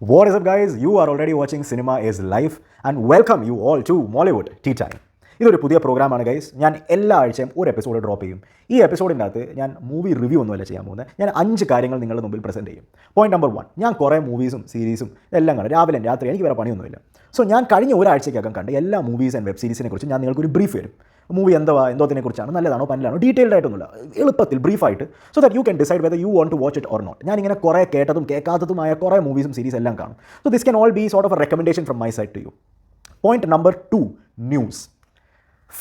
What is up, guys? You are already watching Cinema is Life, and welcome you all to Mollywood Tea Time. ഇതൊരു പുതിയ പ്രോഗ്രാമാണ് guys. ഞാൻ എല്ലാ ആഴ്ചയും ഒരു എപ്പിസോഡ് ഡ്രോപ്പ് ചെയ്യും. ഈ എപ്പിസോഡിൻ്റെ അകത്ത് ഞാൻ മൂവി റിവ്യൂ ഒന്നുമല്ല ചെയ്യാൻ പോകുന്നത്. ഞാൻ 5 കാര്യങ്ങൾ നിങ്ങളുടെ മുമ്പിൽ പ്രസൻറ്റ് ചെയ്യും. പോയിന്റ് നമ്പർ 1, ഞാൻ കുറേ മൂവീസും സീരീസും എല്ലാം കണ്ട് രാവിലെ രാത്രി എനിക്ക് വേറെ പണിയൊന്നുമില്ല. സോ ഞാൻ കഴിഞ്ഞ ഒരാഴ്ചയ്ക്കകം കണ്ട് എല്ലാ മൂവീസ് ആൻഡ് വെബ് സീരീസിനെ കുറിച്ച് ഞാൻ നിങ്ങൾക്കൊരു ബ്രീഫ് തരും. മൂവി എന്തോതിനെക്കുറിച്ചാണ്, നല്ലതാണോ പനലാണോ, ഡീറ്റെയിൽഡ് ആയിട്ടൊന്നുമില്ല, എളുപ്പത്തിൽ ബ്രീഫായിട്ട്, so that you can decide whether you want to watch it or not. ഞാനിങ്ങനെ കുറേ കേട്ടതും കേൾക്കാത്തതുമായ കുറേ മൂവീസും സീരീസ് എല്ലാം കാണും. So this can all be sort of a recommendation from my side to you. Point number 2, news.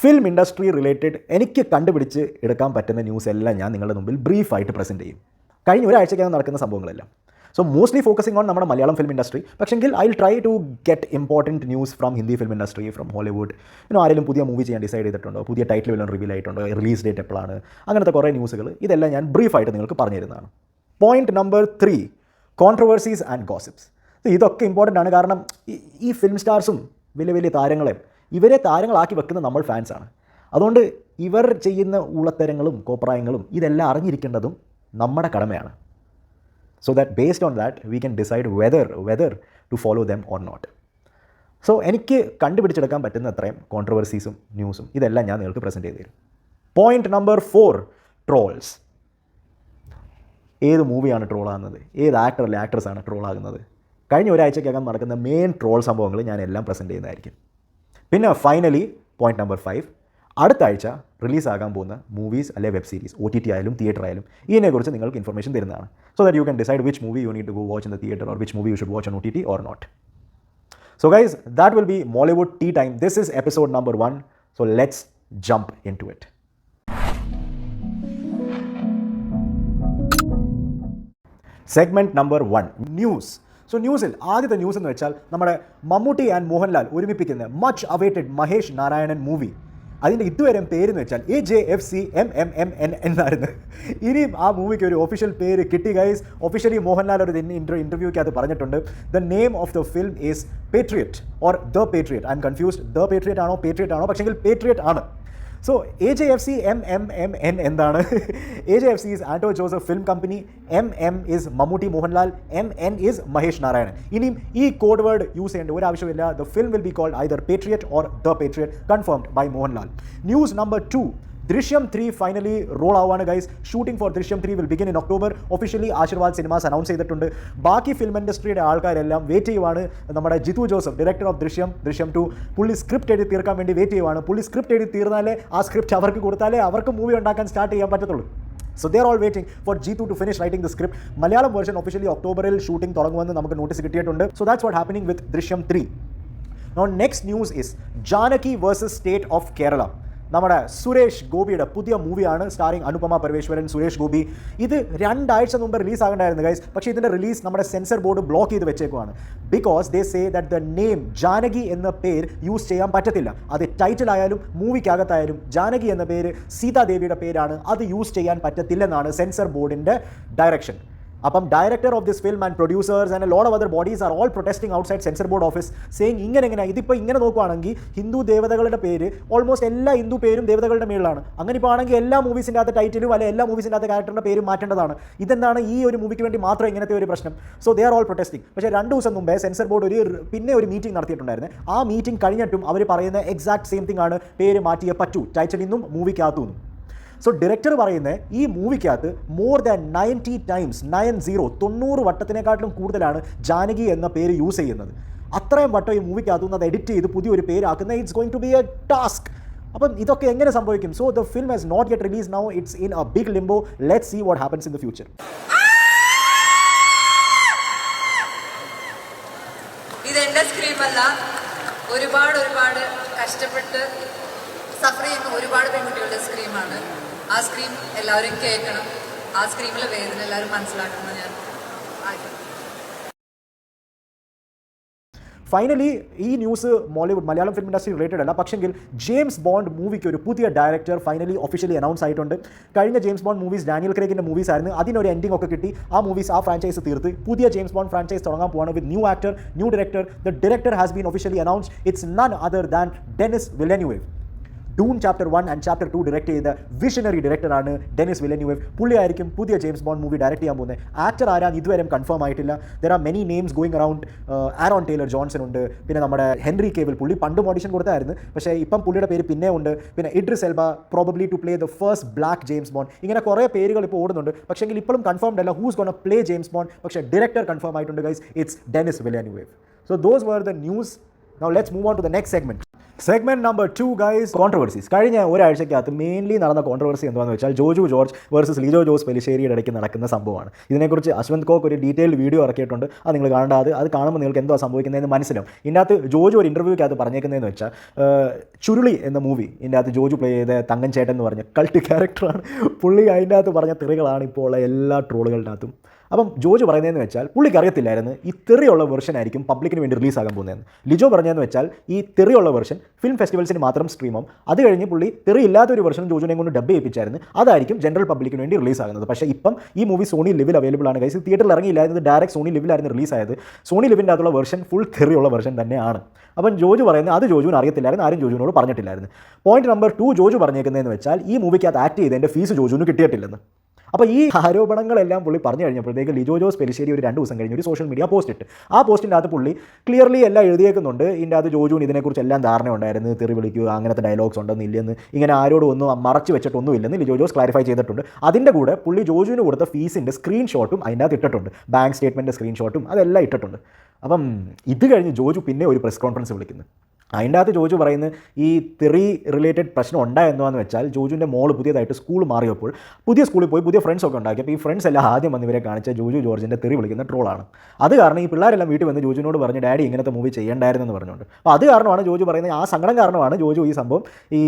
Film industry related എനിക്ക് കണ്ടുപിടിച്ച് എടുക്കാൻ പറ്റുന്ന ന്യൂസ് എല്ലാം ഞാൻ നിങ്ങളുടെ മുമ്പിൽ ബ്രീഫായിട്ട് പ്രസൻറ്റ് ചെയ്യും. കഴിഞ്ഞ ഒരാഴ്ചയ്ക്കകം നടക്കുന്ന സംഭവങ്ങളെല്ലാം. സോ മോസ്റ്റ്ലി ഫോക്കസിങ് ഓൺ നമ്മുടെ മലയാളം ഫിലിം ഇൻഡസ്ട്രി. പക്ഷെങ്കിൽ I will try to get important news from Hindi film industry, from Hollywood. ആരെങ്കിലും പുതിയ മൂവി ചെയ്യാൻ ഡിസൈഡ് ചെയ്തിട്ടുണ്ടോ, പുതിയ ടൈറ്റിൽ വല്ലതും റിവീൽ ആയിട്ടുണ്ടോ, റിലീസ് ഡേറ്റ് എപ്പോഴാണ്, അങ്ങനത്തെ കുറേ ന്യൂസുകൾ ഇതെല്ലാം ഞാൻ ബ്രീഫായിട്ട് നിങ്ങൾക്ക് പറഞ്ഞു തരുന്നതാണ്. Point number 3, controversies and gossips. ഇതൊക്കെ ഇമ്പോർട്ടൻ്റ് ആണ്. കാരണം ഈ ഫിലിം സ്റ്റാർസും വലിയ വലിയ താരങ്ങളെയും ഇവരെ താരങ്ങളാക്കി വെക്കുന്ന നമ്മൾ ഫാൻസാണ്. അതുകൊണ്ട് ഇവർ ചെയ്യുന്ന ഊളത്തരങ്ങളും കോപ്രായങ്ങളും ഇതെല്ലാം അറിഞ്ഞിരിക്കേണ്ടതും നമ്മുടെ കടമയാണ്. So that based on that we can decide whether to follow them or not. So എനിക്ക് കണ്ടുപിടിച്ചെടുക്കാൻ പറ്റുന്ന അത്രയും കോൺട്രവേഴ്സീസും ന്യൂസും ഇതെല്ലാം ഞാൻ നിങ്ങൾക്ക് പ്രസൻറ്റ് ചെയ്ത് തരും. Point number 4, trolls. ഏത് മൂവിയാണ് ട്രോളാകുന്നത്, ഏത് ആക്ടർ അല്ലെ ആക്ട്രസ്സാണ് ട്രോളാകുന്നത്, കഴിഞ്ഞ ഒരാഴ്ചയ്ക്കകം നടക്കുന്ന മെയിൻ ട്രോൾ സംഭവങ്ങൾ ഞാൻ എല്ലാം പ്രസൻറ്റ് ചെയ്യുന്നതായിരിക്കും. പിന്നെ ഫൈനലി പോയിന്റ് നമ്പർ 5, അടുത്ത ആഴ്ച റിലീസാകാൻ പോകുന്ന മൂവീസ് അല്ലെ വെബ് സീരീസ്, OTT ആയാലും തിയേറ്റർ ആയാലും ഇതിനെക്കുറിച്ച് നിങ്ങൾക്ക് ഇൻഫർമേഷൻ തരുന്നതാണ്. So that you can decide which movie you need to go watch in the theatre or which movie you should watch on OTT or not. So guys, that will be Mollywood Tea Time. This is episode number 1. So let's jump into it. Segment number 1, news. So ന്യൂസിൽ ആദ്യത്തെ news എന്ന് വെച്ചാൽ നമ്മുടെ Mammootty and Mohanlal ഒരുമിപ്പിക്കുന്ന much awaited Mahesh Narayanan movie. അതിൻ്റെ ഇതുവരെ പേരെന്ന് വെച്ചാൽ AJFC MMMN എന്നായിരുന്നു. ഇനിയും ആ മൂവിക്ക് ഒരു ഒഫീഷ്യൽ പേര് കിട്ടി ഗൈസ്. ഒഫീഷ്യലി മോഹൻലാൽ ഒരു ഇൻ്റർവ്യൂക്കകത്ത് പറഞ്ഞിട്ടുണ്ട്, the name of the film is Patriot or the Patriot. I'm confused, the Patriot ആണോ പേട്രിയറ്റ് ആണോ, പക്ഷെങ്കിൽ പേട്രിയറ്റ് ആണ്. സോ AJFC MMMN എന്താണ്? AJFC is Anto Joseph Film Company, MM is Mammootty Mohanlal, MN is Mahesh Narayanan. ഇനിയും ഈ കോഡ് വേർഡ് യൂസ് ചെയ്യേണ്ട ഒരു ആവശ്യമില്ല. The film will be called either Patriot or the Patriot, confirmed by Mohanlal. News number 2, Drishyam 3 finally role ആവാണ് guys. Shooting for Drishyam 3 will begin in October. Officially Aashirvad cinemas announce ചെയ്തിട്ടുണ്ട്. ബാക്കി film ഇൻഡസ്ട്രിയുടെ ആൾക്കാരെല്ലാം wait ചെയ്യുവാണ്. നമ്മുടെ Jithu Joseph, director of ദൃശ്യം 2, പുള്ളി script എഴുതി തീർക്കാൻ വേണ്ടി വെയിറ്റ് ചെയ്യുവാണ്. പുള്ളി സ്ക്രിപ്റ്റ് എഴുതി തീർന്നാലേ ആ സ്ക്രിപ്റ്റ് അവർക്ക് കൊടുത്താലേ അവർക്ക് മൂവി ഉണ്ടാക്കാൻ സ്റ്റാർട്ട് ചെയ്യാൻ പറ്റത്തുള്ളൂ. So they are all waiting for Jeetu to finish writing the script. Malayalam version officially ഒക്ടോബറിൽ ഷൂട്ടിംഗ് തുടങ്ങുമെന്ന് നമുക്ക് നോട്ടീസ് കിട്ടിയിട്ടുണ്ട്. So that's what happening with ദൃശ്യം 3. Now next news is Janaki versus state of Kerala. നമ്മുടെ സുരേഷ് ഗോപിയുടെ പുതിയ മൂവിയാണ്, സ്റ്റാറിംഗ് അനുപമ പരമേശ്വരൻ, സുരേഷ് ഗോപി. ഇത് 2 ആഴ്ച മുമ്പ് റിലീസ് ആകേണ്ടായിരുന്നു ഗൈസ്. പക്ഷേ ഇതിൻ്റെ റിലീസ് നമ്മുടെ സെൻസർ ബോർഡ് ബ്ലോക്ക് ചെയ്ത് വെച്ചേക്കുവാണ്. Because they say that the name Janaki എന്ന പേര് യൂസ് ചെയ്യാൻ പറ്റത്തില്ല. അത് ടൈറ്റിൽ ആയാലും മൂവിക്കകത്തായാലും ജാനകി എന്ന പേര് സീതാദേവിയുടെ പേരാണ്, അത് യൂസ് ചെയ്യാൻ പറ്റത്തില്ലെന്നാണ് സെൻസർ ബോർഡിൻ്റെ ഡയറക്ഷൻ. അപ്പം director of this film and producers and lot of other bodies are all protesting outside censor board office, saying ഇങ്ങനെ ഇതിപ്പോൾ ഇങ്ങനെ നോക്കുവാണെങ്കിൽ ഹിന്ദു ദേവതകളുടെ പേര് ഓൾമോസ്റ്റ് എല്ലാ ഹിന്ദു പേരും ദേവതകളുടെ മേളിലാണ്. അങ്ങനെ ഇപ്പോൾ ആണെങ്കിൽ എല്ലാ മൂവീസിൻ്റെ അകത്ത് ടൈറ്റിലും അല്ലെങ്കിൽ എല്ലാ മൂവീസിൻ്റെ അകത്ത് ക്യാരക്ടറിൻ്റെ പേരും മാറ്റേണ്ടതാണ്. ഇതെന്താണ് ഈ ഒരു മൂവിക്ക് വേണ്ടി മാത്രം ഇങ്ങനത്തെ ഒരു പ്രശ്നം? So they are all protesting. പക്ഷേ 2 ദിവസം മുമ്പേ സെൻസർ ബോർഡ് ഒരു മീറ്റിംഗ് നടത്തിയിട്ടുണ്ടായിരുന്നു. ആ മീറ്റിംഗ് കഴിഞ്ഞിട്ടും അവർ പറയുന്ന എക്സാക്ട് സെയിം തിങ് ആണ്, പേര് മാറ്റിയേ പറ്റൂ ടൈറ്റിൽ നിന്നും മൂവിക്കകത്തു നിന്നും. സോ ഡയറക്ടർ പറയുന്നത് ഈ മൂവിക്കകത്ത് മോർ ദാൻ 90 ടൈംസ് 90 വട്ടത്തിനെക്കാട്ടിലും കൂടുതലാണ് ജാനകി എന്ന പേര് യൂസ് ചെയ്യുന്നത്. അത്രയും വട്ടം ഈ മൂവിക്കകത്തുനിന്ന് അത് എഡിറ്റ് ചെയ്ത് പുതിയൊരു പേരാക്കുന്ന it's going to be a task. അപ്പം ഇതൊക്കെ എങ്ങനെ സംഭവിക്കും? So the film has not yet release now, it's in a big limbo. Let's see what happens in the future. ഇതെന്റെ സ്ക്രീമല്ല, ഒരുപാട് കഷ്ടപ്പെട്ട് സഫർ ചെയ്യുന്ന ഒരുപാട് പെൺകുട്ടികളുടെ സ്ക്രീമാണ്. ആ സ്ക്രീം എല്ലാവരും കേൾക്കണം. ആ സ്ക്രീമിലെ വേദന എല്ലാവരും മനസ്സിലാക്കണം ഞാൻ ആഗ്രഹിക്കുന്നു. ഫൈനലി ഈ news Malayalam film industry related അല്ല, പക്ഷെങ്കിൽ ജെയിംസ് ബോണ്ട് മൂവിക്ക് ഒരു പുതിയ ഡയറക്ടർ ഫൈനലി ഒഫീഷ്യലി അനൗൺസ് ആയിട്ടുണ്ട്. കഴിഞ്ഞ ജെയിംസ് ബോണ്ട് മൂവീസ് ഡാനിയൽ ക്രൈഗിൻ്റെ മൂവീസ് ആയിരുന്നു. അതിനൊരു എൻഡിംഗ് ഒക്കെ കിട്ടി. ആ ഫ്രാഞ്ചൈസ് തീർത്ത് പുതിയ ജെയിംസ് ബോണ്ട് ഫ്രാഞ്ചൈസ് തുടങ്ങാൻ പോവാണ് with new actor, new director. The director has been officially announced. It's none other than Denis Villeneuve. Dune chapter 1 and chapter 2 direct ചെയ്ത വിഷനറി ഡയറക്ടറാണ് ഡെനിസ് വില്ലന്യൂവ്. പുള്ളിയായിരിക്കും പുതിയ ജെയിംസ് ബോണ്ട് മൂവി ഡയറക്റ്റ് ചെയ്യാൻ പോകുന്നത്. Actor ആരാന്ന് ഇതുവരെ കൺഫേം ആയിട്ടില്ല. There are many names going around. Aaron Taylor Johnson ഉണ്ട്, പിന്നെ നമ്മുടെ ഹെൻറി കേവിൽ, പുള്ളി പണ്ടും ഓഡിഷൻ കൊടുത്തായിരുന്നു, പക്ഷേ ഇപ്പം പുള്ളിയുടെ പേര് പിന്നെ ഉണ്ട്. പിന്നെ Idris Elba probably to play the first black James Bond. ഇങ്ങനെ കുറേ പേരുകൾ ഇപ്പോൾ ഓടുന്നുണ്ട്. പക്ഷേ ഇപ്പോഴും കൺഫേംഡ് അല്ല who's gonna play James Bond. പക്ഷേ ഡയറക്ടർ കൺഫേം ആയിട്ടുണ്ട് guys, it's Denis Villeneuve. So those were the news. Now let's move on to the next segment. Segment number 2 guys, controversies. കഴിഞ്ഞ ഒരാഴ്ചക്കകത്ത് മെയിൻലി നടന്ന കോൺട്രവേഴ്സി എന്താണെന്ന് വെച്ചാൽ Joju George versus Lijo Jose പെലിശ്ശേരിയുടെ ഇടയ്ക്ക് നടക്കുന്ന സംഭവമാണ്. ഇതിനെക്കുറിച്ച് അശ്വന്ത് കോക്ക് ഒരു ഡീറ്റെയിൽഡ് വീഡിയോ ഇറക്കിയിട്ടുണ്ട്. അത് നിങ്ങൾ കാണേണ്ട, അത് കാണുമ്പോൾ നിങ്ങൾക്ക് എന്തോ സംഭവിക്കുന്നതെന്ന് മനസ്സിലാവും. ഇതിനകത്ത് ജോജു ഒരു ഇൻ്റർവ്യൂക്കകത്ത് പറഞ്ഞേക്കുന്നതെന്ന് വെച്ചാൽ ചുരുളി എന്ന മൂവി ഇതിനകത്ത് ജോജു പ്ലേ ചെയ്ത തങ്കൻ ചേട്ടൻ എന്ന് പറഞ്ഞ കൾട്ട് ക്യാരക്ടറാണ്. പുള്ളി അതിൻ്റെ അകത്ത് പറഞ്ഞ തെറികളാണ് ഇപ്പോൾ ഉള്ള എല്ലാ ട്രോളുകളുടെ. അപ്പം ജോജു പറയുന്നതെന്ന് വെച്ചാൽ പുള്ളിക്ക് അറിയത്തില്ലായിരുന്നു ഈ തെറിയുള്ള വെർഷൻ ആയിരിക്കും പബ്ലിക്കിന് വേണ്ടി റിലീസാകാൻ പോകുന്നതെന്ന്. ലിജോ പറഞ്ഞതെന്ന് വെച്ചാൽ ഈ തെറിയുള്ള വെർഷൻ ഫിലിം ഫെസ്റ്റിവൽസിന് മാത്രം സ്ട്രീമാവും. അത് കഴിഞ്ഞ് പുള്ളി തെറി ഇല്ലാത്തൊരു വെർഷൻ ജോജുനെ കൊണ്ട് ഡബ് ചെയ്യിപ്പിച്ചായിരുന്നു, അതായിരിക്കും ജനറൽ പബ്ലിക്കിന് വേണ്ടി റിലീസാകുന്നത്. പക്ഷേ ഇപ്പം ഈ മൂവി സോണി ലിവിൽ അവൈലബിൾ ആണ് ഗൈസ്. തിയേറ്ററിൽ ഇറങ്ങിയില്ലായിരുന്നു, ഡയറക്റ്റ് സോണി ലിവിലായിരുന്നു റിലീസായത്. സോണി ലിവിൻ്റെ അകത്തുള്ള വെർഷൻ ഫുൾ തെറിയുള്ള വെർഷൻ തന്നെയാണ്. അപ്പം ജോജു പറയുന്നത് അത് ജോജുവിന് അറിയത്തില്ലായിരുന്നു, ആരും ജോജുവിനോട് പറഞ്ഞിട്ടില്ലായിരുന്നു. പോയിന്റ് നമ്പർ 2 ജോജു പറഞ്ഞേക്കുന്നതെന്ന് വെച്ചാൽ ഈ മൂവിക്കകത്ത് ആക്ട് ചെയ്തതിൻ്റെ ഫീസ് ജോജുവിന് കിട്ടിയിട്ടില്ലെന്ന്. അപ്പോൾ ഈ ആരോപണങ്ങളെല്ലാം പുള്ളി പറഞ്ഞു കഴിഞ്ഞപ്പോഴത്തേക്ക് ലിജോ ജോസ് പെലിശ്ശേരി ഒരു 2 ദിവസം കഴിഞ്ഞ് ഒരു സോഷ്യൽ മീഡിയ പോസ്റ്റ് ഇട്ട്. ആ പോസ്റ്റിൻ്റെ അകത്ത് പുള്ളി ക്ലിയർലി എല്ലാം എഴുതിയേക്കുന്നുണ്ട്. ഇതിൻ്റെ അകത്ത് ജോജുവിന് ഇതിനെക്കുറിച്ച് എല്ലാം ധാരണ ഉണ്ടായിരുന്നു, തെറി വിളിക്കുക അങ്ങനത്തെ ഡയലോഗ്സ് ഉണ്ടെന്ന് ഇല്ലെന്ന്, ഇങ്ങനെ ആരോടും ഒന്നും മറച്ച് വെച്ചിട്ടൊന്നും ഇല്ലെന്ന് ലിജോ ജോസ് ക്ലാരിഫൈ ചെയ്തിട്ടുണ്ട്. അതിൻ്റെ കൂടെ പുള്ളി ജോജുവിന് കൊടുത്ത ഫീസിൻ്റെ സ്ക്രീൻഷോട്ടും അതിൻ്റെ അകത്ത് ഇട്ടിട്ടുണ്ട്, ബാങ്ക് സ്റ്റേറ്റ്മെൻറ്റ് സ്ക്രീൻഷോട്ടും അതെല്ലാം ഇട്ടിട്ടുണ്ട്. അപ്പം ഇത് കഴിഞ്ഞ് ജോജു പിന്നെ ഒരു പ്രസ് കോൺഫറൻസ് വിളിക്കുന്നു. അതിൻ്റെ അകത്ത് ജോജു പറയുന്നത് ഈ തെറി റിലേറ്റഡ് പ്രശ്നം ഉണ്ടായെന്നാന്ന് വെച്ചാൽ ജോജുവിൻ്റെ മോള് പുതിയതായിട്ട് സ്കൂൾ മാറിയപ്പോൾ പുതിയ സ്കൂളിൽ പോയി പുതിയ ഫ്രണ്ട്സൊക്കെ ഉണ്ടാക്കിയപ്പോൾ ഈ ഫ്രണ്ട്സ് എല്ലാം ആദ്യം വന്ന് ഇവരെ കാണിച്ച ജോജു ജോർജിൻ്റെ തെറി വിളിക്കുന്ന ട്രോളാണ്. അത് കാരണം ഈ പിള്ളേരെല്ലാം വീട്ടിൽ വന്ന് ജോജുവിനോട് പറഞ്ഞു ഡാഡി ഇങ്ങനത്തെ മൂവി ചെയ്യേണ്ടായിരുന്നെന്ന് പറഞ്ഞുകൊണ്ട്. അപ്പോൾ അത് കാരണമാണ് ജോജു പറയുന്നത്, ആ സങ്കടം കാരണമാണ് ജോജു ഈ സംഭവം ഈ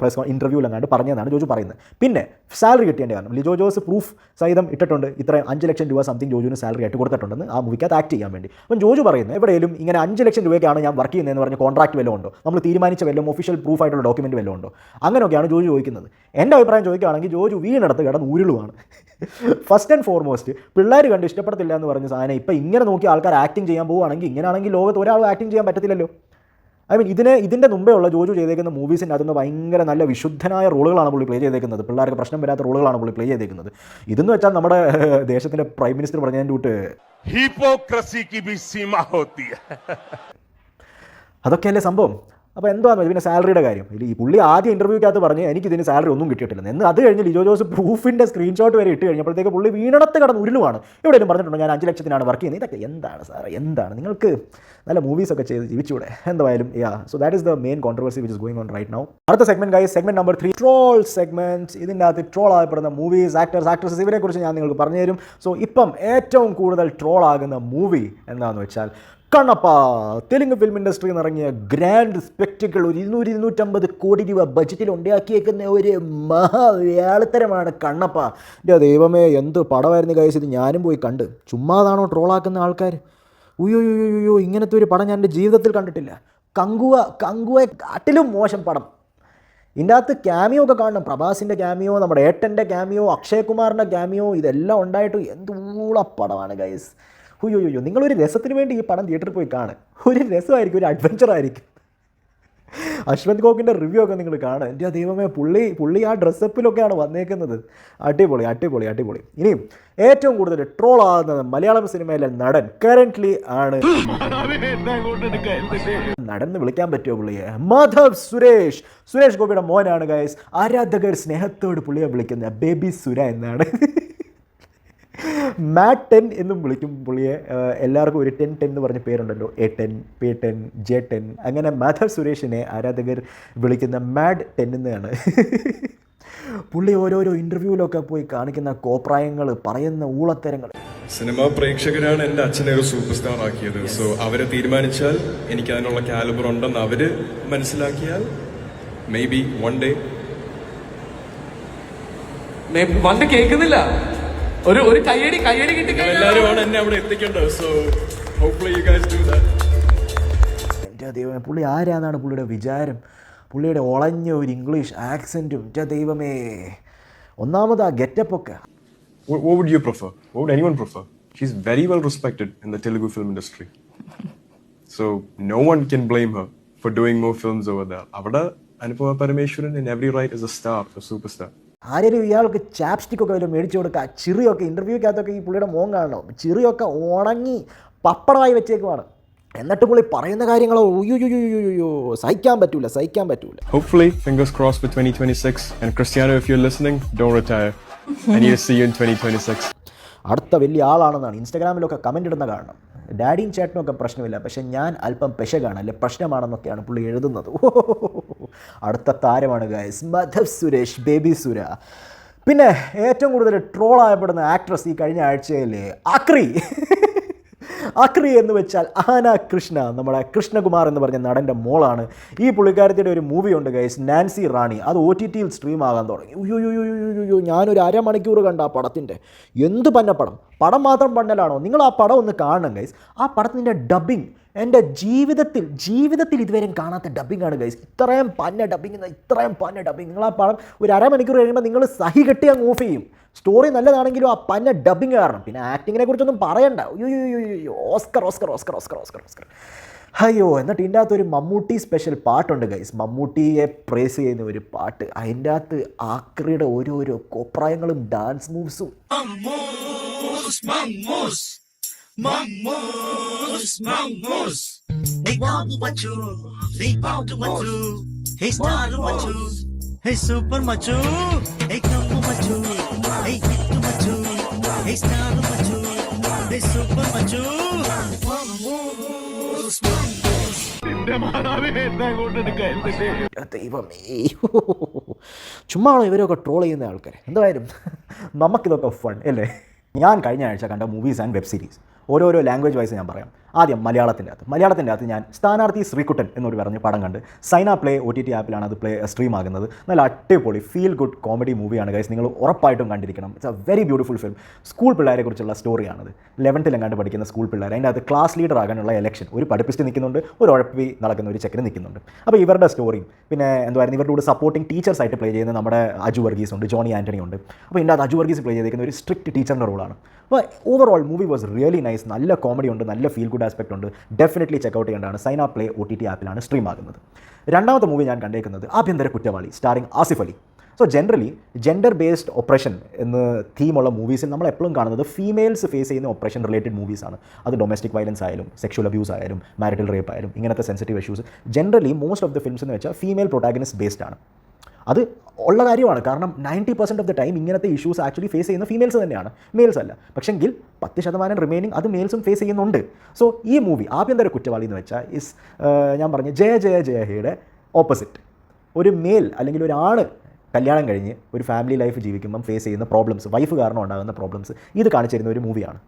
പ്രസ് ഇൻ്റർവ്യൂവിലെങ്ങാണ്ട് പറഞ്ഞതെന്നാണ് ജോജു പറയുന്നത്. പിന്നെ സാലറി കിട്ടിയതിൻ്റെ കാരണം ലിജോ ജോസ് പ്രൂഫ് സഹിതം ഇട്ടിട്ടുണ്ട്, ഇത്രയും 5 ലക്ഷം രൂപ സംതിങ് ജോജുവിന് സാലറി ആയിട്ട് കൊടുത്തിട്ടുണ്ടെന്ന് ആ മൂവിക്കകത്ത് ആക്ട് ചെയ്യാൻ വേണ്ടി. അപ്പം ജോജു പറയുന്നത് എവിടെയും ഇങ്ങനെ 5 ലക്ഷം രൂപയ്ക്കാണ് ഞാൻ വർക്ക് ചെയ്യുന്നതെന്ന് പറഞ്ഞ് കോൺട്രാക്ട് വല്ലതും ഉണ്ടോ, നമ്മൾ തീരുമാനിച്ച വല്ലതും ഒഫീഷ്യൽ പ്രൂഫ് ആയിട്ടുള്ള ഡോക്യുമെൻറ്റ് വല്ലതും ഉണ്ടോ, അങ്ങനെയൊക്കെയാണ് ജോജു ചോദിക്കുന്നത്. എൻ്റെ അഭിപ്രായം ചോദിക്കുകയാണെങ്കിൽ ജോജു വീണെടുത്ത് കിടന്ന് ഉരുളുവാണ്. ഫസ്റ്റ് ആൻഡ് ഫോർമോസ്റ്റ് പിള്ളേർ കണ്ട് ഇഷ്ടപ്പെടത്തില്ല എന്ന് പറഞ്ഞ സാധനം ഇപ്പം ഇങ്ങനെ നോക്കി ആൾക്കാർ ആക്ടിങ് ചെയ്യാൻ പോവുകയാണെങ്കിൽ ഇങ്ങനെയാണെങ്കിൽ ലോകത്ത് ഒരാളും ആക്ടിങ് ചെയ്യാൻ പറ്റത്തില്ലല്ലോ. ഐ മീൻ ഇതിൻ്റെ മുമ്പേ ഉള്ള ജോജു ചെയ്തേക്കുന്ന മൂവീസിൻ്റെ അതൊന്ന് ഭയങ്കര നല്ല വിശുദ്ധനായ റോളുകളാണ് പുള്ളി പ്ലേ ചെയ്തേക്കുന്നത്, പിള്ളേർക്ക് പ്രശ്നം വരാത്ത റോളുകളാണ് പുള്ളി പ്ലേ ചെയ്തേക്കുന്നത്. ഇതെന്ന് വെച്ചാൽ നമ്മുടെ ദേശത്തിൻ്റെ പ്രൈം മിനിസ്റ്റർ പറഞ്ഞതിൻ്റെ കൂട്ട് ഹിപ്പോക്രസിക്ക് ഭി സീമ ഹോത്തി ഹൈ. അതൊക്കെയല്ലേ സംഭവം. അപ്പോൾ എന്താണെന്ന് വെച്ചാൽ പിന്നെ സാലറിയുടെ കാര്യം ഈ പുള്ളി ആദ്യം ഇൻ്റർവ്യൂക്കകത്ത് പറഞ്ഞ് എനിക്കിതിന് സാലറി ഒന്നും കിട്ടിയിട്ടില്ലെന്ന്. എന്ന് അത് കഴിഞ്ഞ് ലിജോ ജോസ് പ്രൂഫിൻ്റെ സ്ക്രീൻഷോട്ട് വരെ ഇട്ട് കഴിഞ്ഞപ്പോഴത്തേക്ക് പുള്ളി വീണടത്ത് കടന്ന് ഉരുളുവാണ്. എവിടെയും പറഞ്ഞിട്ടുണ്ടോ ഞാൻ 5 ലക്ഷത്തിനാണ് വർക്ക് ചെയ്യുന്നത്. ഇതൊക്കെ എന്താണ് സാറേ, എന്താണ് നിങ്ങൾക്ക് നല്ല മൂവീസൊക്കെ ചെയ്ത് ജീവിച്ചൂടെ? എന്തായാലും so that is the main controversy which is going on right now. അടുത്ത segment guys, segment number 3 troll segment. ഇതിൻ്റെ അകത്ത് ട്രോൾ ആകപ്പെടുന്ന മൂവീസ്, ആക്ടേഴ്സ്, ആക്ട്രസസ് ഇവരെക്കുറിച്ച് ഞാൻ നിങ്ങൾക്ക് പറഞ്ഞു തരും. സോ ഇപ്പം ഏറ്റവും കൂടുതൽ ട്രോൾ ആകുന്ന മൂവി എന്താണെന്ന് വെച്ചാൽ കണ്ണപ്പ. തെലുങ്ക് ഫിലിം ഇൻഡസ്ട്രിയിൽ നിന്ന് ഇറങ്ങിയ ഗ്രാൻഡ് സ്പെക്ടിക്കിൾ, ഒരു 200-250 കോടി രൂപ ബഡ്ജറ്റിൽ ഉണ്ടാക്കിയേക്കുന്ന ഒരു മഹാവേളത്തരമാണ് കണ്ണപ്പ. എൻ്റെ ദൈവമേ, എന്ത് പടമായിരുന്നു ഗൈസ് ഇത്. ഞാനും പോയി കണ്ട്. ചുമ്മാതാണോ ട്രോളാക്കുന്ന ആൾക്കാർ? ഉയ്യോ, ഇങ്ങനത്തെ ഒരു പടം ഞാൻ എൻ്റെ ജീവിതത്തിൽ കണ്ടിട്ടില്ല. കങ്കുവെ കാട്ടിലും മോശം പടം. ഇതിൻ്റെ അകത്ത് ക്യാമിയോ ഒക്കെ കാണണം, പ്രഭാസിൻ്റെ ക്യാമിയോ, നമ്മുടെ ഏട്ടൻ്റെ ക്യാമിയോ, അക്ഷയ് കുമാറിൻ്റെ ക്യാമിയോ, ഇതെല്ലാം ഉണ്ടായിട്ട് എന്തൂള പടമാണ് ഗൈസ്. ഉയ്യോ, നിങ്ങളൊരു രസത്തിന് വേണ്ടി ഈ പടം തിയേറ്ററിൽ പോയി കാണുക. ഒരു രസമായിരിക്കും, ഒരു അഡ്വഞ്ചർ ആയിരിക്കും. അശ്വന്ത് കോക്കിൻ്റെ റിവ്യൂ ഒക്കെ നിങ്ങൾ കാണുക. എൻ്റെ ദൈവമേ, പുള്ളി ആ ഡ്രസ്സപ്പിലൊക്കെയാണ് വന്നേക്കുന്നത്. അടിപൊളി. ഇനിയും ഏറ്റവും കൂടുതൽ ട്രോൾ ആകുന്നത് മലയാളം സിനിമയിലെ നടൻ കറന്റ്ലി ആണ്. നടൻ എന്ന് വിളിക്കാൻ പറ്റുമോ പുള്ളിയെ? മാധവ് സുരേഷ് ഗോപിയുടെ മോനാണ് ഗൈസ്. ആരാധകർ സ്നേഹത്തോട് പുള്ളിയെ വിളിക്കുന്നത് ബേബി സുര എന്നാണ്. മാറ്റ് 10 എന്നും വിളിക്കും പുള്ളിയെ. എല്ലാവർക്കും ഒരു 10 എന്ന് പറഞ്ഞ പേരുണ്ടല്ലോ, A10, P10, J10. അങ്ങനെ മാധവ് സുരേഷിനെ ആരാധകർ വിളിക്കുന്ന മാഡ് 10 എന്നാണ്. പുള്ളി ഓരോരോ ഇൻ്റർവ്യൂവിലൊക്കെ പോയി കാണിക്കുന്ന കോപ്രായങ്ങൾ, പറയുന്ന ഊളത്തരങ്ങൾ. സിനിമാ പ്രേക്ഷകരാണ് എൻ്റെ അച്ഛനെ ഒരു സൂപ്പർ സ്റ്റാർ ആക്കിയത്. സോ അവരെ തീരുമാനിച്ചാൽ എനിക്ക് അതിനുള്ള കാലിബർ ഉണ്ടെന്ന് അവര് മനസ്സിലാക്കിയാൽ മേ ബി വൺ ഡേ കേൾക്കുന്നില്ല, ഒരു കയ്യടി കിട്ടി. എല്ലാവരുമാണ് എന്നെ അവിടെ എത്തിക്കേണ്ടത്. So hopefully you guys do that. എൻ്റെ ദൈവമേ, പുള്ളി ആരാന്നാണ് പുള്ളിയുടെ വിചാരം? പുള്ളിയുടെ ഒളഞ്ഞ ഒരു ഇംഗ്ലീഷ് ആക്സെൻറ്റും. എൻ്റെ ദൈവമേ, ഒന്നാമത് ആ ഗെറ്റപ്പൊക്കെ. What would you prefer? What would anyone prefer? She's very well respected in the Telugu film industry. So no one can blame her for doing more films over there. അവിടെ Anupama Parameshwaran in every right is a star, a superstar. ആരെങ്കിലും ഇയാൾക്ക് ചാപ്സ്റ്റിക്കൊക്കെ വല്ലതും മേടിച്ചു കൊടുക്കുക, ചിറിയൊക്കെ ഇൻ്റർവ്യൂക്കകത്തൊക്കെ ഈ പുള്ളിയുടെ മോൻ കാണണം, ചിറിയൊക്കെ ഉണങ്ങി പപ്പടമായി വെച്ചേക്കുവാണ്. എന്നിട്ട് പുള്ളി പറയുന്ന കാര്യങ്ങളോ ഉയ്യോ സഹിക്കാൻ പറ്റൂല. Hopefully, fingers crossed for 2026. And Cristiano, if you're listening, don't retire. I need to see you in 2026. അടുത്ത വലിയ ആളാണെന്നാണ് ഇൻസ്റ്റാഗ്രാമിലൊക്കെ കമൻ്റ് ഇടുന്ന കാണണം. ഡാഡിയും ചേട്ടനും ഒക്കെ പ്രശ്നമില്ല, പക്ഷേ ഞാൻ അല്പം പെശകാണ്, അല്ലെ പ്രശ്നമാണെന്നൊക്കെയാണ് പുള്ളി എഴുതുന്നത്. അടുത്ത താരമാണ് ഗൈസ് മധവ് സുരേഷ്, ബേബി സുര. പിന്നെ ഏറ്റവും കൂടുതൽ ട്രോൾ ആയപ്പെടുന്ന ആക്ട്രസ് ഈ കഴിഞ്ഞ ആഴ്ചയിൽ അക്രി എന്ന് വെച്ചാൽ ആന കൃഷ്ണ, നമ്മുടെ കൃഷ്ണകുമാർ എന്ന് പറഞ്ഞ നടൻ്റെ മോളാണ്. ഈ പുള്ളിക്കാരത്തിയുടെ ഒരു മൂവി ഉണ്ട് ഗൈസ്, നാൻസി റാണി. അത് OTTയിൽ സ്ട്രീം ആകാൻ തുടങ്ങി. ഉയ്യോ ഞാനൊരു അരമണിക്കൂർ കണ്ട ആ പടത്തിൻ്റെ എന്ത് പടം മാത്രം പണ്ടലാണോ? നിങ്ങൾ ആ പടം ഒന്ന് കാണണം ഗൈസ്. ആ പടത്തിൻ്റെ ഡബ്ബിങ് എൻ്റെ ജീവിതത്തിൽ ഇതുവരെയും കാണാത്ത ഡബ്ബിങ്ങാണ് ഗൈസ്. ഇത്രയും പന്ന ഡബ്ബിങ്. നിങ്ങൾ ആ പടം ഒരു അരമണിക്കൂർ കഴിയുമ്പോൾ നിങ്ങൾ സഹി കെട്ടി അങ്ങ് ഓഫ് ചെയ്യും. സ്റ്റോറി നല്ലതാണെങ്കിലും ആ പന്ന ഡബ്ബിങ് കാരണം. പിന്നെ ആക്ടിങ്ങിനെ കുറിച്ചൊന്നും പറയണ്ട. ഓസ്കർ. അയ്യോ, എന്നിട്ട് ഇതിൻ്റെ അകത്ത് ഒരു മമ്മൂട്ടി സ്പെഷ്യൽ പാട്ടുണ്ട് ഗൈസ്, മമ്മൂട്ടിയെ പ്രേസ് ചെയ്യുന്ന ഒരു പാട്ട്. അതിൻ്റെ അകത്ത് ആക്രിയുടെ ഓരോരോ കോപ്രായങ്ങളും dance മൂവ്സും. Hey super macho, hey kambu macho, hey kittu macho, hey star macho, hey super macho. ദൈവമേ, ചുമ്മാണോ ഇവരൊക്കെ ട്രോൾ ചെയ്യുന്ന ആൾക്കാർ? എന്തായാലും നമുക്കിതൊക്കെ ഫൺ അല്ലേ. ഞാൻ കഴിഞ്ഞ ആഴ്ച കണ്ട മൂവീസ് ആൻഡ് വെബ് സീരീസ് ഓരോരോ ലാംഗ്വേജ് വൈസ് ഞാൻ പറയാം. ആദ്യം മലയാളത്തിൻ്റെ അകത്ത് ഞാൻ സ്ഥാനാർത്ഥി ശ്രീകുട്ടൻ എന്നൊരു പറഞ്ഞ പടം കണ്ട്. സൈന പ്ലേ OTT ആപ്പിലാണ് അത് സ്ട്രീം ആകുന്നത്. നല്ല അടിപൊളി ഫീൽ ഗുഡ് കോമഡി മൂവിയാണ് ഗൈസ്, നിങ്ങൾ ഉറപ്പായിട്ടും കണ്ടിരിക്കണം. It's a very beautiful film. School പിള്ളേരെ കുറിച്ചുള്ള സ്റ്റോറിയാണത്. 11th കണ്ട് പഠിക്കുന്ന സ്കൂൾ പിള്ളേർ. അതിൻ്റെ അത് ക്ലാസ് ലീഡർ ആകാനുള്ള ഇലക്ഷൻ. ഒരു പഠിപ്പിസ്റ്റ് നിൽക്കുന്നുണ്ട്, ഒരു ഉഴപ്പി നടക്കുന്ന ഒരു ചെക്കന് നിൽക്കുന്നുണ്ട്. അപ്പോൾ ഇവരുടെ സ്റ്റോറിയും പിന്നെ എന്തായിരുന്നു ഇവരുടെ കൂടെ സപ്പോർട്ടിങ് ടീച്ചേഴ്സായിട്ട് പ്ലേ ചെയ്യുന്ന നമ്മുടെ അജു വർഗീസ് ഉണ്ട്, ജോണി ആൻ്റണി ഉണ്ട്. അപ്പോൾ ഇതിൻ്റെ അത് അജു വർഗീസ് പ്ലേ ചെയ്തിരിക്കുന്ന ഒരു സ്ട്രിക്റ്റ് ടീച്ചറിൻ്റെ റോളാണ്. അപ്പോൾ overall movie was really nice. നല്ല കോമഡി ഉണ്ട്, നല്ല ഫീൽ ഗുഡ് ആസ്പെക്ട് ഉണ്ട്. ഡെഫിനറ്റ്ലി ചെക്കൗട്ട് ചെയ്യേണ്ടതാണ്. സൈന പ്ലേ OTT ആപ്പിലാണ് സ്ട്രീം ആകുന്നത്. രണ്ടാമത്തെ മൂവി ഞാൻ കണ്ടേക്കുന്നത് ആഭ്യന്തര കുറ്റവാളി, starring Asif Ali. So generally gender based operation എന്ന തീമുള്ള മൂവീസിൽ നമ്മൾ എപ്പോഴും കാണുന്നത് ഫീമെയിൽസ് ഫേസ് ചെയ്യുന്ന ഓപ്പറേഷൻ റിലേറ്റഡ് മൂവീസാണ്. അത് ഡൊമസ്റ്റിക് വയലൻസ് ആയാലും സെക്ഷൽ അബ്യൂസ് ആയാലും മാരിറ്റൽ റേപ്പ് ആയാലും ഇങ്ങനത്തെ sensitive issues generally most of the films എന്ന് വെച്ചാൽ ഫീമെയിൽ പ്രൊട്ടാഗനിസ്റ്റ് ബേസ്ഡ് ആണ്. അത് ഉള്ള കാര്യമാണ്. കാരണം 90% ഓഫ് ദ ടൈം ഇങ്ങനത്തെ ഇഷ്യൂസ് ആക്ച്വലി ഫേസ് ചെയ്യുന്ന ഫീമെയിൽസ് തന്നെയാണ്, മെയിൽസ് അല്ല. പക്ഷെങ്കിൽ 10% റിമൈനിങ് അത് മെയിൽസും ഫേസ് ചെയ്യുന്നുണ്ട്. സോ ഈ മൂവി ആഭ്യന്തര കുറ്റവാളി എന്ന് വെച്ചാൽ ഞാൻ പറഞ്ഞ ജയ ഹേയുടെ ഓപ്പോസിറ്റ്. ഒരു മെയിൽ അല്ലെങ്കിൽ ഒരു ആണ് കല്യാണം കഴിഞ്ഞ് ഒരു ഫാമിലി ലൈഫ് ജീവിക്കുമ്പം ഫേസ് ചെയ്യുന്ന പ്രോബ്ലംസ്, വൈഫ് കാരണം ഉണ്ടാകുന്ന പ്രോബ്ലംസ് ഇത് കാണിച്ചു തരുന്ന ഒരു മൂവിയാണ്.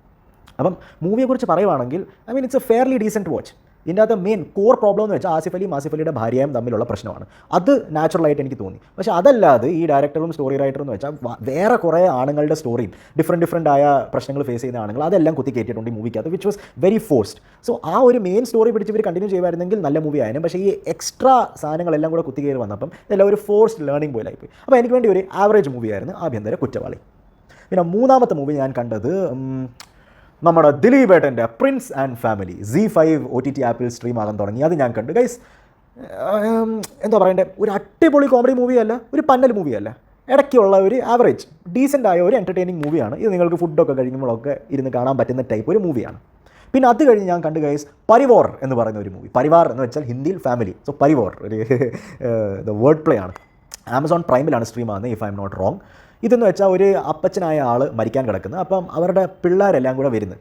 അപ്പം മൂവിയെക്കുറിച്ച് പറയുവാണെങ്കിൽ it's A fairly decent watch. ഇതിൻ്റെ അകത്ത് മെയിൻ കോർ പ്രോബ്ലം എന്ന് വെച്ചാൽ ആസിഫ് അലിയുടെ ഭാര്യയും തമ്മിലുള്ള പ്രശ്നമാണ്. അത് നാച്ചുറലായിട്ട് എനിക്ക് തോന്നി. പക്ഷേ അതല്ലാതെ ഈ ഡയറക്ടറും സ്റ്റോറി റൈറ്ററും എന്ന് വെച്ചാൽ വേറെ കുറേ ആണുങ്ങളുടെ സ്റ്റോറിയും ഡിഫറെൻറ്റ് ആയ പ്രശ്നങ്ങൾ ഫേസ് ചെയ്യുന്ന ആണുങ്ങൾ അതെല്ലാം കുത്തി കയറ്റിയിട്ടുണ്ട് ഈ മൂവിക്കകത്ത്, which was very forced. So ആ ഒരു മെയിൻ സ്റ്റോറി പിടിച്ച് ഇവർ കണ്ടിന്യൂ ചെയ്യുമായിരുന്നെങ്കിൽ നല്ല മൂവി ആയിരുന്നു. പക്ഷേ ഈ എക്സ്ട്രാ സാധനങ്ങളെല്ലാം കൂടെ കുത്തി കയറി വന്നപ്പം ഇതെല്ലാം ഒരു ഫോഴ്സ്ഡ് ലേണിംഗ് പോലായിപ്പോയി. അപ്പോൾ എനിക്ക് വേണ്ടി ഒരു ആവറേജ് മൂവിയായിരുന്നു ആഭ്യന്തര കുറ്റവാളി. പിന്നെ മൂന്നാമത്തെ മൂവി ഞാൻ കണ്ടത് നമ്മുടെ ദിലീപ് ഏട്ടൻ്റെ Prince and family. ZEE5 OTT ആപ്പിൽ സ്ട്രീം ആകാൻ തുടങ്ങി. അത് ഞാൻ കണ്ടു ഗൈസ്. എന്താ പറയണ്ടേ, ഒരു അടിപൊളി കോമഡി മൂവിയല്ല, ഒരു പന്നൽ മൂവിയല്ല, ഇടയ്ക്കുള്ള ഒരു ആവറേജ് ഡീസൻ്റ് ആയ ഒരു എൻ്റർടൈനിങ് മൂവിയാണ്. ഇത് നിങ്ങൾക്ക് ഫുഡൊക്കെ കഴിക്കുമ്പോഴൊക്കെ ഇരുന്ന് കാണാൻ പറ്റുന്ന ടൈപ്പ് ഒരു മൂവിയാണ്. പിന്നെ അത് കഴിഞ്ഞ് ഞാൻ കണ്ടു ഗൈസ് പരിവാർ എന്ന് പറയുന്ന ഒരു മൂവി. പരിവാർ എന്ന് വെച്ചാൽ ഹിന്ദിയിൽ ഫാമിലി. സോ പരിവാർ ഒരു വേർഡ് പ്ലേ ആണ്. ആമസോൺ പ്രൈമിലാണ് സ്ട്രീം ആകുന്നത്, if I'm not wrong. ഇതെന്ന് വെച്ചാൽ ഒരു അപ്പച്ചനായ ആൾ മരിക്കാൻ കിടക്കുന്നത്. അപ്പം അവരുടെ പിള്ളേരെല്ലാം കൂടെ വരുന്നത്.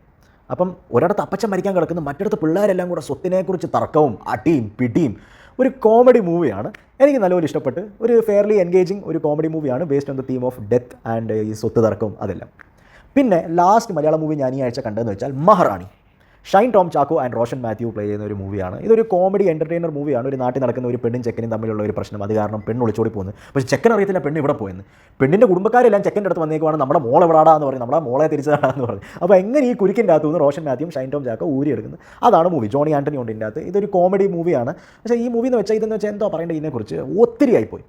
അപ്പം ഒരിടത്ത് അപ്പച്ചൻ മരിക്കാൻ കിടക്കുന്നു, മറ്റിടത്ത് പിള്ളേരെല്ലാം കൂടെ സ്വത്തിനെക്കുറിച്ച് തർക്കവും അടിയും പിടിയും. ഒരു കോമഡി മൂവിയാണ്. എനിക്ക് നല്ലപോലെ ഇഷ്ടപ്പെട്ട്. ഒരു ഫെയർലി എൻഗേജിങ് ഒരു കോമഡി മൂവിയാണ് based on the theme of death and ഈ സ്വത്ത് തർക്കവും അതെല്ലാം. പിന്നെ ലാസ്റ്റ് മലയാളം മൂവി ഞാൻ ഈ ആഴ്ച കണ്ടതെന്ന് വെച്ചാൽ മഹാറാണി. ഷൈൻ ടോം ചാക്കോ ആൻഡ് റോഷൻ മാത്യു പ്ലേ ചെയ്യുന്ന ഒരു മൂവിയാണ്. ഇതൊരു കോമഡി എൻ്റർടൈനർ മൂവിയാണ്. ഒരു നാട്ടിൽ നടക്കുന്ന ഒരു പെണ്ണും ചെക്കനും തമ്മിലുള്ള ഒരു പ്രശ്നം. അത് കാരണം പെണ്ണ് ഒളിച്ചോടി പോകുന്നത്. പക്ഷേ ചെക്കൻ അറിയത്തില്ല പെണ്ണ് ഇവിടെ പോയെന്ന്. പെണ്ണിൻ്റെ കുടുംബക്കാരെല്ലാം ചെക്കൻ്റെ അടുത്ത് വന്നേക്കുവാണ്, നമ്മുടെ മോൾ എവിടാടാന്ന് പറയും, നമ്മുടെ മോളെ തിരിച്ചതാണെന്ന് പറയും. അപ്പോൾ എങ്ങനെ ഈ കുരുക്കിൻ്റെ അകത്തു നിന്ന് റോഷൻ മാത്യുവും ഷൈൻ ടോം ചാക്കോ ഊരിയെടുക്കുന്നത്, അതാണ് മൂവി. ജോണി ആൻ്റണി ഉണ്ട് ഇതിൻ്റെ അകത്ത്. ഇതൊരു കോമഡി മൂവിയാണ്. പക്ഷേ ഈ മൂവി എന്ന് വെച്ചാൽ ഇതെന്ന് വെച്ചാൽ എന്തോ പറയേണ്ടത് ഇതിനെക്കുറിച്ച് ഒത്തിരി ആയിപ്പോയി.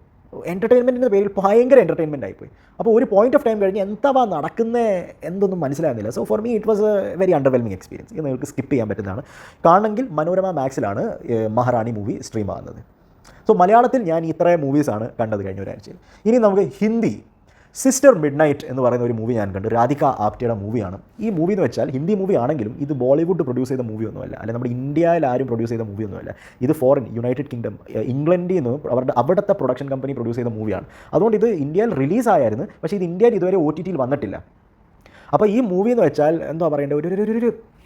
എൻ്റർടൈൻമെൻറ്റിൻ്റെ പേരിൽ ഭയങ്കര എൻ്റർടൈൻമെൻ്റ് ആയിപ്പോയി. അപ്പോൾ ഒരു പോയിന്റ് ഓഫ് ടൈം കഴിഞ്ഞ് എന്താ നടക്കുന്നത് എന്തൊന്നും മനസ്സിലാകുന്നില്ല. So for me it was a very underwhelming experience. ഇത് നിങ്ങൾക്ക് സ്കിപ്പ് ചെയ്യാൻ പറ്റുന്നതാണ്. കാണണമെങ്കിൽ മനോരമ മാക്സിലാണ് മഹാറാണി മൂവി സ്ട്രീം ആകുന്നത്. സോ മലയാളത്തിൽ ഞാൻ ഇത്രയും മൂവീസാണ് കണ്ടത് കഴിഞ്ഞ ഒരാഴ്ചയിൽ. ഇനി നമുക്ക് ഹിന്ദി സിസ്റ്റർ മിഡ്നൈറ്റ് എന്ന് പറയുന്ന ഒരു മൂവി ഞാൻ കണ്ടു. രാധിക ആപ്റ്റയുടെ മൂവിയാണ്. ഈ മൂവി എന്ന് വെച്ചാൽ ഹിന്ദി മൂവി ആണെങ്കിലും ഇത് ബോളിവുഡ് പ്രൊഡ്യൂസ് ചെയ്ത മൂവിയൊന്നുമല്ല, അല്ലെങ്കിൽ നമ്മുടെ ഇന്ത്യയിൽ ആരും പ്രൊഡ്യൂസ് ചെയ്ത മൂവിയൊന്നുമല്ല. ഇത് ഫോറിൻ യുണൈറ്റഡ് കിങ്ഡം ഇംഗ്ലണ്ടിൽ നിന്ന് അവിടുത്തെ പ്രൊഡക്ഷൻ കമ്പനി പ്രൊഡ്യൂസ് ചെയ്ത മൂവിയാണ്. അതുകൊണ്ട് ഇത് ഇന്ത്യയിൽ റിലീസായിരുന്നു, പക്ഷേ ഇത് ഇന്ത്യയിൽ ഇതുവരെ OTTയിൽ വന്നിട്ടില്ല. അപ്പോൾ ഈ മൂവി എന്ന് വെച്ചാൽ എന്താ പറയേണ്ടത്,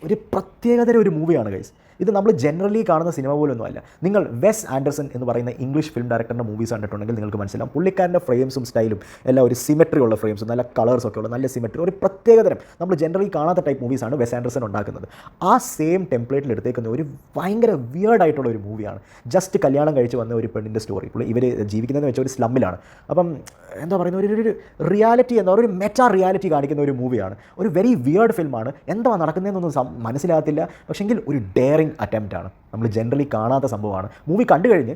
ഒരു പ്രത്യേകതര ഒരു മൂവിയാണ് ഗൈസ്. ഇത് നമ്മൾ ജനറലി കാണുന്ന സിനിമ പോലൊന്നും അല്ല. നിങ്ങൾ വെസ് ആൻഡർസൺ എന്ന് പറയുന്ന ഇംഗ്ലീഷ് ഫിലിം ഡയറക്ടറിൻ്റെ മൂവീസ് കണ്ടിട്ടുണ്ടെങ്കിൽ നിങ്ങൾക്ക് മനസ്സിലാവും. പുള്ളിക്കാരൻ്റെ ഫ്രെയിംസും സ്റ്റൈലും എല്ലാം ഒരു സിമെട്രി ഉള്ള ഫ്രെയിംസും നല്ല കളേഴ്സൊക്കെ ഉള്ള നല്ല സിമെട്രി, ഒരു പ്രത്യേകതരം നമ്മൾ ജനറലി കാണാത്ത ടൈപ്പ് മൂവീസാണ് വെസ് ആൻഡർസൺ ഉണ്ടാക്കുന്നത്. ആ സെയിം ടെംപ്ലേറ്റിൽ എടുത്തേക്കുന്ന ഒരു ഭയങ്കര വിയേർഡായിട്ടുള്ള ഒരു മൂവിയാണ്. ജസ്റ്റ് കല്യാണം കഴിച്ച് വന്ന ഒരു പെണ്ണിൻ്റെ സ്റ്റോറി. ഇവർ ജീവിക്കുന്നതെന്ന് വെച്ചാൽ ഒരു സ്ലമ്മിലാണ്. അപ്പം എന്താ പറയുന്നത്, ഒരു റിയാലിറ്റി എന്താ പറയുക, ഒരു മെറ്റാ റിയാലിറ്റി കാണിക്കുന്ന ഒരു മൂവിയാണ്. ഒരു വെരി വിയേർഡ് ഫിലിമാണ്. എന്താ നടക്കുന്നതെന്നൊന്നും മനസ്സിലാകത്തില്ല, പക്ഷെങ്കിൽ ഒരു ഡെയറിങ് അറ്റംപ്റ്റ് ആണ്. നമ്മൾ ജനറലി കാണാത്ത സംഭവമാണ്. മൂവി കണ്ടു കഴിഞ്ഞ്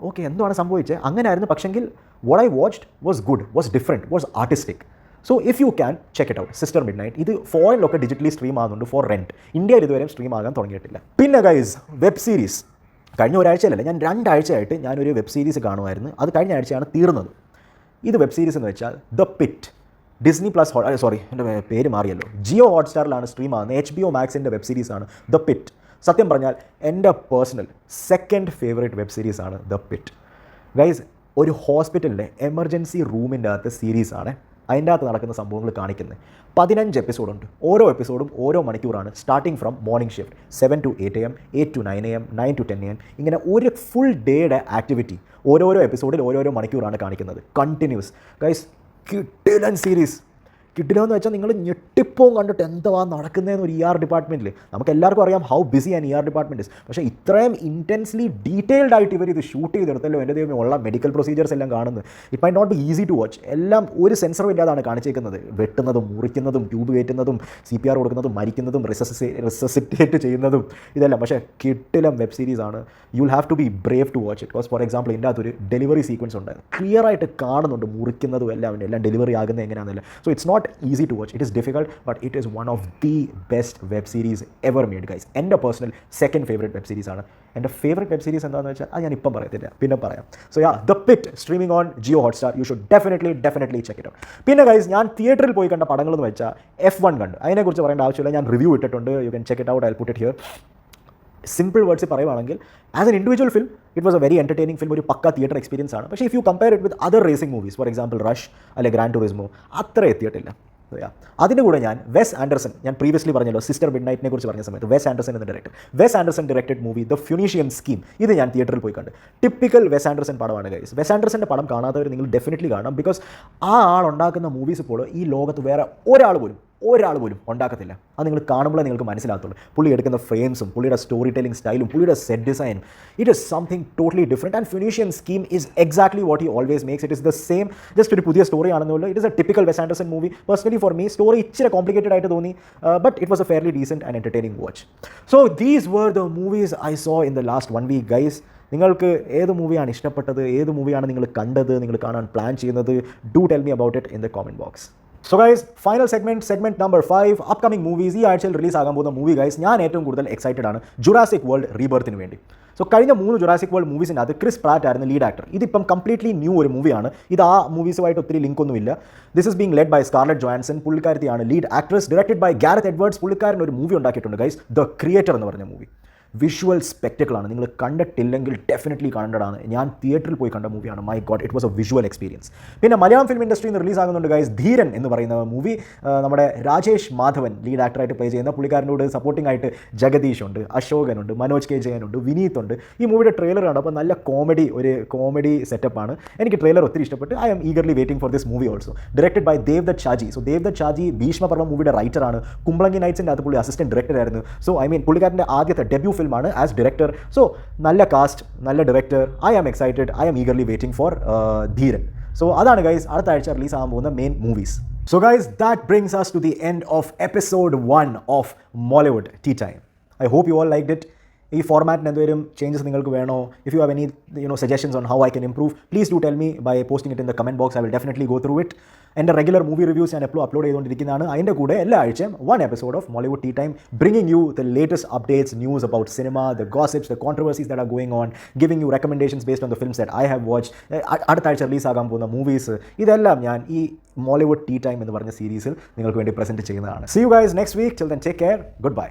ഓക്കെ എന്താണ് സംഭവിച്ചത് അങ്ങനെ ആയിരുന്നു, പക്ഷെങ്കിൽ what I watched was good, was different, was artistic. So if you can check it out, sister midnight. ഇത് ഫോറിനിലൊക്കെ ഡിജിറ്റലി സ്ട്രീം ആകുന്നുണ്ട് ഫോർ റെൻറ്റ്. ഇന്ത്യയിൽ ഇതുവരെ സ്ട്രീം ആകാൻ തുടങ്ങിയിട്ടില്ല. പിന്നെ ഗൈസ് വെബ് സീരീസ് കഴിഞ്ഞ ഒരാഴ്ചയിലല്ല, ഞാൻ 2 ആഴ്ചയായിട്ട് ഞാനൊരു വെബ് സീരീസ് കാണുമായിരുന്നു. അത് കഴിഞ്ഞ ആഴ്ചയാണ് തീർന്നത്. ഇത് വെബ് സീരീസ് എന്ന് വെച്ചാൽ ദ പിറ്റ്. ഡിസ്നി പ്ലസ് എൻ്റെ പേര് മാറിയല്ലോ, ജിയോ ഹോട്ട്സ്റ്റാറിലാണ് സ്ട്രീം ആകുന്നത്. HBO മാക്സിൻ്റെ വെബ് സീരീസാണ് ദ പിറ്റ്. സത്യം പറഞ്ഞാൽ എൻ്റെ പേഴ്സണൽ സെക്കൻഡ് ഫേവറേറ്റ് വെബ് സീരീസാണ് ദ പിറ്റ്. ഗൈസ്, ഒരു ഹോസ്പിറ്റലിൻ്റെ എമർജൻസി റൂമിൻ്റെ അകത്ത് സീരീസാണ്. അതിൻ്റെ അകത്ത് നടക്കുന്ന സംഭവങ്ങൾ കാണിക്കുന്നത്. 15 എപ്പിസോഡുണ്ട്. ഓരോ എപ്പിസോഡും ഓരോ മണിക്കൂറാണ്. Starting from morning shift 7 to 8 AM, 8 to 9 AM, 9 to 10 AM. ഇങ്ങനെ ഒരു ഫുൾ ഡേയുടെ ആക്ടിവിറ്റി ഓരോരോ എപ്പിസോഡിൽ ഓരോരോ മണിക്കൂറാണ് കാണിക്കുന്നത്. കണ്ടിന്യൂസ് ഗൈസ്, കിടിലൻ സീരീസ്. കിട്ടില്ലെന്ന് വെച്ചാൽ നിങ്ങൾ ഞെട്ടിപ്പോവും കണ്ടിട്ട് എന്തുവാ നടക്കുന്നതെന്ന്. ഒരു ER ഡിപ്പാർട്ട്മെൻറ്റിൽ നമുക്ക് എല്ലാവർക്കും അറിയാം how busy and ER department is. പക്ഷേ ഇത്രയും ഇൻറ്റൻസ്ലി ഡീറ്റെയിൽഡ് ആയിട്ട് ഇവർ ഇത് ഷൂട്ട് ചെയ്തെടുത്തല്ലോ. എൻ്റെ ദൈവമേ, ഉള്ള മെഡിക്കൽ പ്രൊസീജിയേഴ്സ് എല്ലാം കാണുന്നത്. It may not be easy to watch. എല്ലാം ഒരു സെൻസറും ഇല്ലാതാണ് കാണിച്ചേക്കുന്നത്. വെട്ടുന്നതും മുറിക്കുന്നതും ട്യൂബ് കയറ്റുന്നതും CPR കൊടുക്കുന്നതും മരിക്കുന്നതും റിസസിറ്റേറ്റ് ചെയ്യുന്നതും ഇതെല്ലാം. പക്ഷേ കിട്ടിലം വെബ് സീരീസാണ്. You will have to be brave to watch it. Because for example ഇതിൻ്റെ അകത്തൊരു ഡെലിവറി സീക്വൻസ് ഉണ്ട്. ക്ലിയർ ആയിട്ട് കാണുന്നുണ്ട് മുറിക്കുന്നതും എല്ലാം ഡെലിവറി ആകുന്നത് എങ്ങനെയാണെന്നില്ല. So it's not easy to watch. It is difficult, but it is one of the best web series ever made, guys. എൻ്റെ personal second favourite web series ആണ്. എൻ്റെ ഫേവറേറ്റ് വെബ് സീരീസ് എന്താണെന്ന് വെച്ചാൽ അത് ഞാൻ ഇപ്പം പറയത്തില്ല, പിന്നെ പറയാം. So the Pitt streaming on Jio Hotstar. You should definitely check it out. പിന്നെ ഗൈസ്, ഞാൻ തിയേറ്ററിൽ പോയി കണ്ട പടങ്ങളെന്ന് വെച്ചാൽ F1 കണ്ടു. അതിനെക്കുറിച്ച് പറയേണ്ട ആവശ്യമില്ല, ഞാൻ റിവ്യൂ ഇട്ടിട്ടുണ്ട്. You can check it out. I will put it here. Simple words പറയുവാണെങ്കിൽ as an individual film it was a very entertaining film. ഒരു പക്ക തിയേറ്റർ എക്സ്പീരിയൻസ് ആണ്. പക്ഷേ if you compare it with other racing movies, for example Rush അല്ലെങ്കിൽ Gran Turismo, അത്ര എത്തിയിട്ടില്ല. അതിൻ്റെ കൂടെ ഞാൻ വെസ് ആൻഡർസൺ, ഞാൻ പ്രീവിയസ്ലി പറഞ്ഞല്ലോ സിസ്റ്റർ മിഡ്നൈറ്റിനെ കുറിച്ച് പറഞ്ഞ സമയത്ത്, വെസ് ആൻഡർസൺ എന്ന director, Wes Anderson directed movie the ഫ്യൂണീഷ്യൻ scheme, ഇത് ഞാൻ തിയേറ്ററിൽ പോയി കണ്ട്. ടിപ്പിക്കൽ വെസ് ആൻഡർസൺ പടമാണ് ഗൈസ്. വെസ് ആൻഡർസൻ്റെ പടം കാണാത്തവർ നിങ്ങൾ ഡെഫിനറ്റ്ലി കാണണം. ബിക്കോസ് ആ ആളുണ്ടാക്കുന്ന മൂവീസ് ഇപ്പോൾ ഈ ലോകത്ത് വേറെ ഒരാൾ പോലും ഉണ്ടാക്കത്തില്ല. അത് നിങ്ങൾ കാണുമ്പോഴേ നിങ്ങൾക്ക് മനസ്സിലാകത്തുള്ളൂ. പുള്ളി എടുക്കുന്ന ഫ്രെയിംസും പുള്ളിയുടെ സ്റ്റോറി ടെല്ലിംഗ് സ്റ്റൈലും പുള്ളിയുടെ സെറ്റ് ഡിസൈനും, it is something totally different. And Phoenician Scheme is exactly what he always makes. It is the same, just ഒരു പുതിയ സ്റ്റോറി ആണെന്നുള്ളൂ. It is a typical Wes Anderson movie. Personally for me story ഇച്ചിരി complicated ആയിട്ട് തോന്നി, but it was a fairly decent and entertaining watch. So these were the movies I saw in the last 1 week, guys. നിങ്ങൾക്ക് ഏത് മൂവിയാണ് ഇഷ്ടപ്പെട്ടത്, ഏത് മൂവിയാണ് നിങ്ങൾ കണ്ടത്, നിങ്ങൾ കാണാൻ പ്ലാൻ ചെയ്യുന്നത്? Do tell me about it in the comment box. So guys, final segment number 5, upcoming movies. ഈ ആഴ്ചയിൽ റിലീസ് ആകാൻ പോകുന്ന മൂവി ഗൈസ്, ഞാൻ ഏറ്റവും കൂടുതൽ എക്സൈറ്റഡ് ആണ് ജുറാസിക് വേൾഡ് റീബർത്തിന് വേണ്ടി. സോ കഴിഞ്ഞ 3 ജുറാസിക് വേൾഡ് മൂവീസിന് അത് ക്രിസ് പ്രാറ്റ് ആയിരുന്നു ലീഡ് ആക്ടർ. ഇതിപ്പം കംപ്ലീറ്റ്ലി ന്യൂ ഒരു മൂവിയാണ്. ഇത് ആ മൂവീസുമായിട്ട് ഒത്തിരി ലിങ്ക് ഒന്നുമില്ല. This is being led by Scarlett Johansson. പുള്ളിക്കാരത്തിയാണ് lead actress. Directed by Gareth Edwards. പുള്ളിക്കാരൻ ഒരു മൂവി ഉണ്ടാക്കിയിട്ടുണ്ട് ഗൈസ്, ദ ക്രിയേറ്റർ എന്ന് പറഞ്ഞ മൂവി. വിഷ്വൽ സ്പെക്ടക്കിളാണ്. നിങ്ങൾ കണ്ടിട്ടില്ലെങ്കിൽ ഡെഫിനറ്റ്ലി കാണേണ്ടതാണ്. ഞാൻ തിയേറ്ററിൽ പോയി കണ്ട മൂവിയാണ്. My God, it was A visual experience. പിന്നെ മലയാളം ഫിലിം ഇൻഡസ്ട്രിയിൽ നിന്ന് റിലീസ് ആകുന്നുണ്ട് ഗൈസ് ധീരൻ എന്ന് പറയുന്ന മൂവി. നമ്മുടെ രാജേഷ് മാധവൻ ലീഡ് ആക്ടറായിട്ട് പ്ലേ ചെയ്യുന്ന പുള്ളിക്കാരനോട് സപ്പോർട്ടിംഗ് ആയിട്ട് ജഗദീഷ് ഉണ്ട്, അശോകനുണ്ട്, മനോജ് കെ ജയനുണ്ട്, വിനീത് ഉണ്ട്. ഈ മൂവിയുടെ ട്രെയിലർ ആണ്. അപ്പോൾ നല്ല കോമഡി സെറ്റപ്പാണ്. എനിക്ക് ട്രെയിലർ ഒത്തിരി ഇഷ്ടപ്പെട്ട്. I am eagerly waiting for this movie also. Directed by Devdatt Shaji. So Devdatt Shaji Bheeshmaparvam മൂവിയുടെ റൈറ്ററാണ്. കുമ്പളങ്ങി നൈറ്റ്സിൻ്റെ അത് പുള്ളി അസിസ്റ്റന്റ് ഡയറക്ടർ ആയിരുന്നു. സോ ഐ മീൻ പുള്ളിക്കാരൻ്റെ ആദ്യത്തെ ഡെബ്യൂ ഫിലിമാണ് ആസ് ഡയറക്ടർ. സോ നല്ല കാസ്റ്റ്, നല്ല director. I am excited. I am eagerly waiting for Dheeran. So അതാണ് ഗൈസ് അടുത്ത ആഴ്ച റിലീസ് ആകാൻ പോകുന്ന main movies. So guys, that brings us to the end of episode 1 of Mollywood Tea Time. I hope you all liked it. ഈ ഫോർമാറ്റിന് എന്തെങ്കിലും changes നിങ്ങൾക്ക് വേണോ? If you have any suggestions on how I can improve, please do tell me by posting it in the comment box. I will definitely go through it. എൻ്റെ regular movie reviews ഞാൻ എപ്പോഴും upload ചെയ്തുകൊണ്ടിരിക്കുന്നതാണ്. അതിൻ്റെ കൂടെ എല്ലാ ആഴ്ചയും 1 episode of Mollywood Tea Time, bringing you the latest updates, news about cinema, the gossips, the controversies that are going on, giving you recommendations based on the films that I have watch, അടുത്ത ആഴ്ച റിലീസാകാൻ പോകുന്ന movies, ഇതെല്ലാം ഞാൻ ഈ Mollywood Tea time എന്ന് പറഞ്ഞ സീരീസിൽ നിങ്ങൾക്ക് വേണ്ടി പ്രസൻറ്റ് ചെയ്യുന്നതാണ്. See you guys next week. Till then take care. Good bye.